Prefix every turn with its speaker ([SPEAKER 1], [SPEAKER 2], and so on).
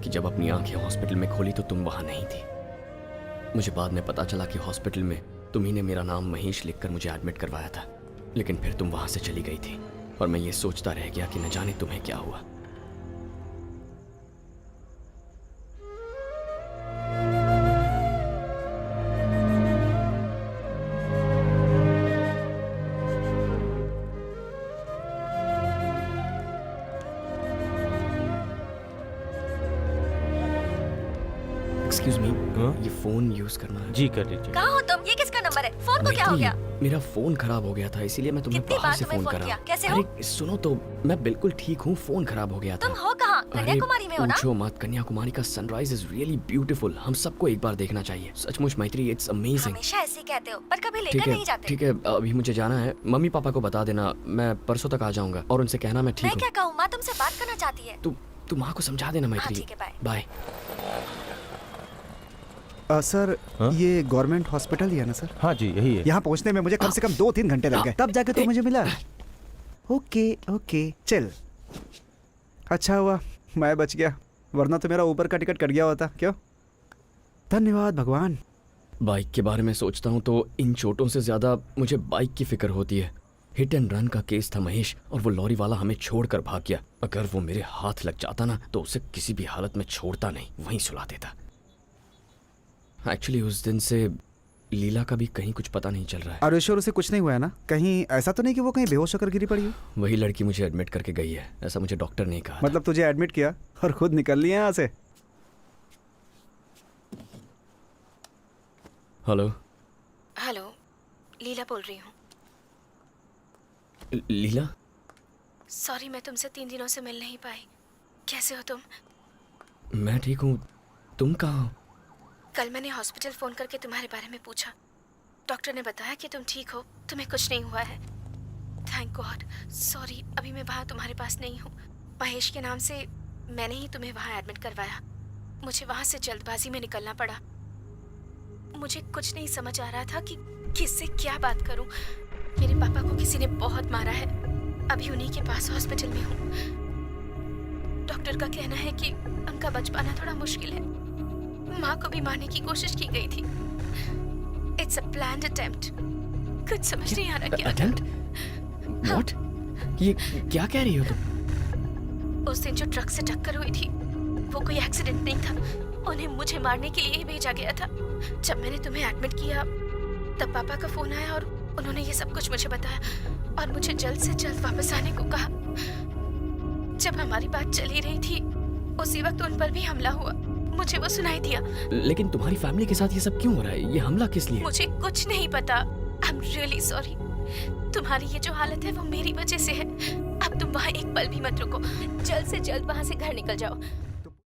[SPEAKER 1] कि जब अपनी आंखें हॉस्पिटल में खोली तो तुम वहां नहीं थी। मुझे बाद में पता चला कि हॉस्पिटल में तुम्ही ने मेरा नाम महेश लिखकर मुझे एडमिट करवाया था, लेकिन फिर तुम वहां से चली गई थी और मैं ये सोचता रह गया कि न जाने तुम्हें क्या हुआ। एक्सक्यूज मी, ये फोन यूज करना है?
[SPEAKER 2] जी कर लीजिए।
[SPEAKER 3] कहाँ हो तुम? ये किसका नंबर है? फोन को क्या हो गया?
[SPEAKER 1] मेरा फोन खराब हो गया था, इसीलिए मैं तुम्हें
[SPEAKER 3] कितनी
[SPEAKER 1] बाहर
[SPEAKER 3] बार
[SPEAKER 1] से
[SPEAKER 3] तुम्हें
[SPEAKER 1] फोन
[SPEAKER 3] फोन
[SPEAKER 1] करा।
[SPEAKER 3] किया? कैसे हो?
[SPEAKER 1] अरे सुनो तो, मैं बिल्कुल ठीक हूँ, फोन खराब हो गया था।
[SPEAKER 3] तुम हो कहाँ?
[SPEAKER 1] अरे,
[SPEAKER 3] कन्याकुमारी में हो ना?
[SPEAKER 1] पूछो मत, कन्याकुमारी का सनराइज इज रियली ब्यूटीफुल। हम सबको एक बार देखना चाहिए। सचमुच मैत्री, इट्स अमेजिंग।
[SPEAKER 3] हमेशा ऐसे ही कहते हो, पर कभी
[SPEAKER 1] ठीक
[SPEAKER 3] लेकर
[SPEAKER 1] है,
[SPEAKER 3] नहीं जाते।
[SPEAKER 1] ठीक है, अभी मुझे जाना है। मम्मी पापा को बता देना, मैं परसों तक आ जाऊंगा और उनसे कहना मैं ठीक
[SPEAKER 3] मैं
[SPEAKER 1] हूँ।
[SPEAKER 3] क्या कहूँ? माँ तुमसे बात करना चाहती है।
[SPEAKER 1] तू माँ को समझा देना मैत्री।
[SPEAKER 3] ठीक है, बाय।
[SPEAKER 1] बाय।
[SPEAKER 4] सर,
[SPEAKER 2] हाँ?
[SPEAKER 4] ये गवर्नमेंट हॉस्पिटल ही है ना सर?
[SPEAKER 2] हाँ जी यही है।
[SPEAKER 4] यहाँ पहुँचने में मुझे कम से कम 2-3 घंटे लग गए, तब जाके तो मुझे मिला। ओके ओके चल, अच्छा हुआ मैं बच गया, वरना तो मेरा ऊपर का टिकट कट गया होता। क्यों? धन्यवाद भगवान।
[SPEAKER 1] बाइक के बारे में सोचता हूँ तो इन चोटों से ज्यादा मुझे बाइक की फिक्र होती है। हिट एंड रन का केस था महेश, और वो लॉरी वाला हमें छोड़कर भाग गया। अगर वो मेरे हाथ लग जाता ना तो उसे किसी भी हालत में छोड़ता नहीं, वहीं सुला देता। एक्चुअली उस दिन से लीला का भी कहीं कुछ पता नहीं चल रहा है।
[SPEAKER 4] अरे उसे कुछ नहीं हुआ है ना? कहीं ऐसा तो नहीं कि वो कहीं बेहोश होकर गिरी पड़ी हो?
[SPEAKER 1] वही लड़की मुझे एडमिट करके गई है, ऐसा मुझे डॉक्टर ने कहा।
[SPEAKER 4] मतलब तुझे एडमिट किया और खुद निकल लिया यहाँ से?
[SPEAKER 1] हेलो।
[SPEAKER 3] हेलो, लीला बोल रही हूँ।
[SPEAKER 1] लीला?
[SPEAKER 3] सॉरी, मैं तुमसे 3 दिनों से मिल नहीं पाई। कैसे हो तुम?
[SPEAKER 1] मैं ठीक हूँ, तुम कहाँ हो?
[SPEAKER 3] कल मैंने हॉस्पिटल फोन करके तुम्हारे बारे में पूछा। डॉक्टर ने बताया कि तुम ठीक हो, तुम्हें कुछ नहीं हुआ है। Thank God. सॉरी, अभी मैं वहाँ तुम्हारे पास नहीं हूँ। महेश के नाम से मैंने ही तुम्हें वहाँ एडमिट करवाया। मुझे वहाँ से जल्दबाजी में निकलना पड़ा। मुझे कुछ नहीं समझ आ रहा था कि किससे क्या बात करूँ। मेरे पापा को किसी ने बहुत मारा है, अभी उन्हीं के पास हॉस्पिटल में हूँ। डॉक्टर का कहना है कि उनका बच पाना थोड़ा मुश्किल है। माँ को भी मारने की कोशिश की गई थी। It's a planned attempt. कुछ समझ नहीं आ रहा क्या
[SPEAKER 1] अटेम्प्ट? व्हाट? ये क्या कह रही हो तुम?
[SPEAKER 3] उस दिन जो ट्रक से टक्कर हुई थी वो कोई एक्सीडेंट नहीं था। उन्हें मुझे मारने के लिए ही भेजा गया था। जब मैंने तुम्हें एडमिट किया तब पापा का फोन आया और उन्होंने ये सब कुछ मुझे बताया और मुझे जल्द से जल्द वापस आने को कहा। जब हमारी बात चल ही रही थी उसी वक्त उन पर भी हमला हुआ। मुझे वो सुनाई दिया।
[SPEAKER 1] लेकिन तुम्हारी फैमिली के साथ ये सब क्यों हो रहा है? ये हमला किस लिए?
[SPEAKER 3] मुझे कुछ नहीं पता। I am really sorry. तुम्हारी ये जो हालत है वो मेरी वजह से है। अब तुम वहाँ एक पल भी मत रुको, जल्द से जल्द वहाँ से घर निकल जाओ।